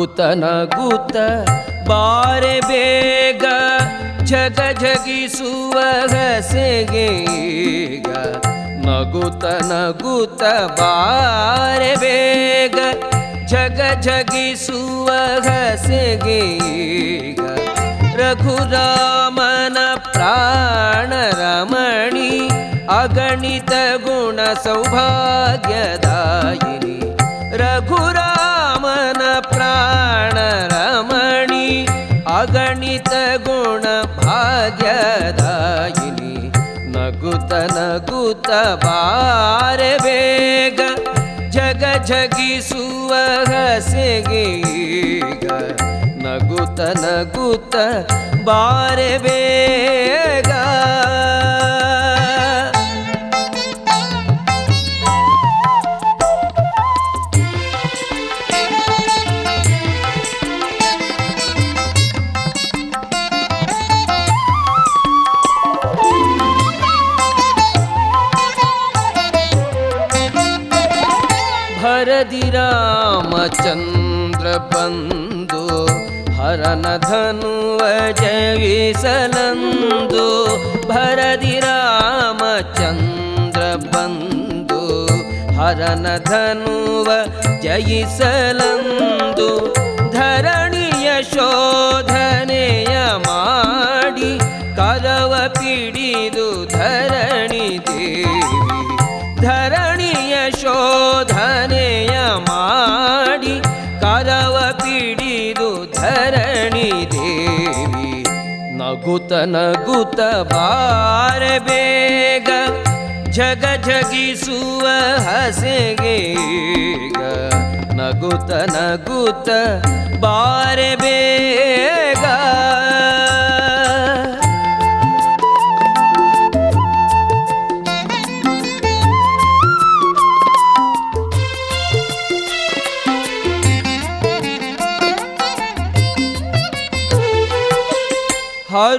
ನಗುತ ನಗುತ ಬಾರೆ ಬೇಗ ಜಗ ಜಗಿಸುವ ಹಸೆಗೆ ಈಗ ನಗುತ ನಗುತ ಬಾರೆ ಬೇಗ ಜಗ ಜಗಿಸುವ ಹಸೆಗೆ ಈಗ ರಘುರಾಮನ ಪ್ರಾಣ ರಮಣಿ ಅಗಣಿತ ಗುಣ ಸೌಭಾಗ್ಯದಾಯಿನಿ ರಘುರಾಮನ ಪ್ರಾಣ ರಮಣಿ ಅಗಣಿತ ಗುಣ ಭಾಗ್ಯದಾಯಿನಿ ನಗುತ ನಗುತ ಬಾರೆ ಬೇಗ ಜಗ ಜಗಿಸುವ ಹಸೆಗೆ ಈಗ ನಗುತ ನಗುತ ಬಾರೆ ಬೇಗ ಭರದಿ ರಾಮಚಂದ್ರ ಬಂದು ಹರನ ಧನುವ ಜಯಿಸಲಂದು ಭರದಿ ರಾಮಚಂದ್ರ ಬಂದು ಹರನ ಧನುವ ಜಯಿಸಲಂದು ಧರಣಿಯ ಶೋಧನೆಯ ಮಾಡಿ ಕರವ ಪಿಡಿದು ಧರಣಿ ದೇವಿ ಧರಣಿಯ ಶೋಧನೆಯ ಮಾಡಿ ಕರವ ಪಿಡಿದು ಧರಣಿ ದೇವಿ ನಗುತ ನಗುತ ಬಾರೆ ಬೇಗ ಜಗ ಜಗಿಸುವ ಹಸೆಗೆ ಈಗ ನಗುತ ನಗುತ ಬಾರೆ ಬೇಗ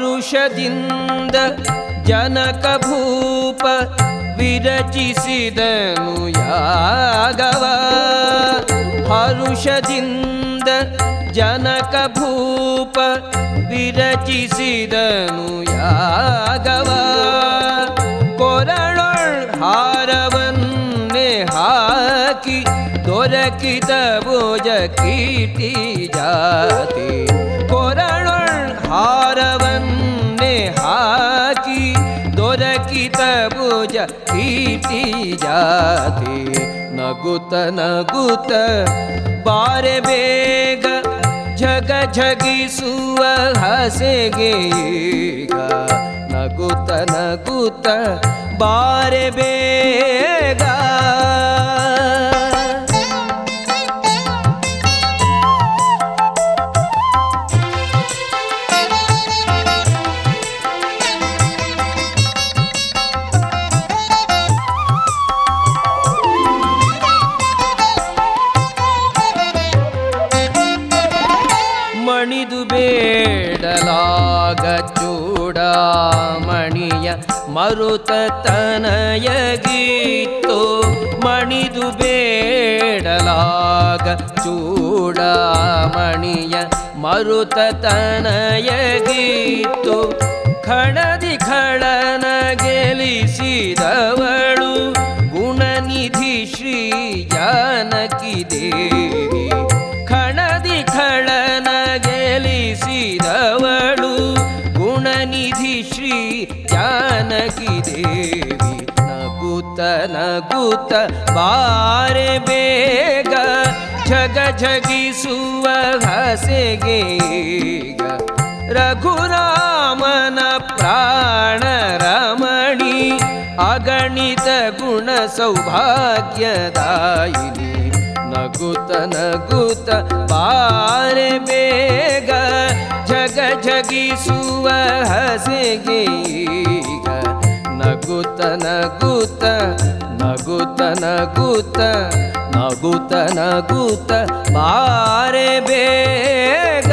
ಹರುಷದಿಂದ ಜನಕ ಭೂಪ ವಿರಚಿಸಿದನು ಯಾಗವ ಹರುಷದಿಂದ ಜನಕ ಭೂಪ ವಿರಚಿಸಿದನು ಯಾಗವ ಕೊರಳೊಳ್ ಹಾರವನ್ನೇ ಹಾಕಿ ದೊರಕಿದ ಭುಜ ಕೀರ್ತಿ ಜಾತಿ ಕೊರಳೊಳ್ ಹಾರವನ್ನೇ ಹಾಕಿ ದೊರಕಿತ ಭುಜ ಕೀರ್ತಿ ಜಾತಿ ನಗುತ ನಗುತ ಬಾರೆ ಬೇಗ ಜಗ ಜಗಿಸುವ ಹಸೆಗೆ ಈಗ ನಗುತ ನಗುತ ಬಾರೆ ಬೇಗ ಮಣಿದು ಬೇಡಲಾಗ ಚೂಡಾಮಣಿಯ ಮರುತ ತನಯಗೀತು ಮಣಿದು ಬೇಡಲಾಗ ಚೂಡಾಮಣಿಯ ಮರುತ ತನಯಗೀತು ಖಣದಿ ಖಳನ ಗೆಲಿಸಿದವಳು ಗುಣನಿಧಿ ಶ್ರೀ ಜಾನಕಿ ದೇವಿ ಖಣದಿ ಖಳನ ಗೆಲಿಸಿದವಳು ಗುಣನಿಧಿ ಶ್ರೀ ಜಾನಕಿ ದೇವಿ ನಗುತ ನಗುತ ಬಾರೆ ಬೇಗ ಜಗ ಜಗಿಸುವ ಹಸೆಗೆ ಈಗ ರಘುರಾಮನ ಪ್ರಾಣ ರಮಣಿ ಅಗಣಿತ ಗುಣ ಸೌಭಾಗ್ಯದಾಯಿನಿ ನಗುತ ನಗುತ ಬಾರೆ ಬೇಗ ಜಗ ಜಗಿಸುವ ಹಸೆಗೆ ಈಗ ನಗುತ ನಗುತ ನಗುತ ನಗುತ ನಗುತ ನಗುತ ಬಾರೆ ಬೇಗ